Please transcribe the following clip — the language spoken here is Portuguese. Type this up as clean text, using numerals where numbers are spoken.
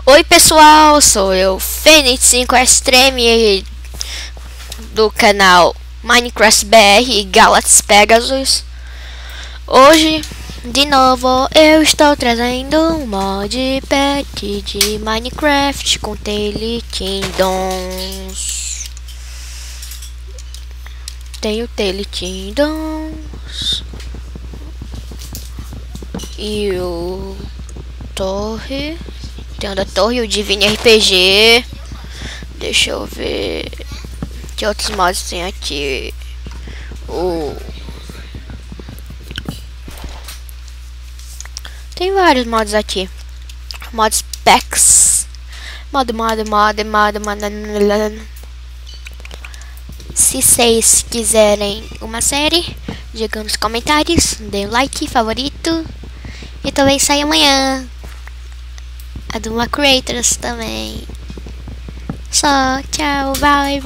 Oi pessoal, sou eu, Fênix 5 Extreme do canal Minecraft BR e Galaxy Pegasus. Hoje, de novo, eu estou trazendo um mod pack de Minecraft com Tale Kingdoms. Tem o Tale Kingdoms e o Torre. Tem o da Torre e o Divine RPG. Deixa eu ver que outros mods tem aqui. Tem vários mods aqui. Mods packs. Mod. Se vocês quiserem uma série, digam nos comentários. Dê um like, favorito. E também sai amanhã a do Creators também. Só, tchau, bye.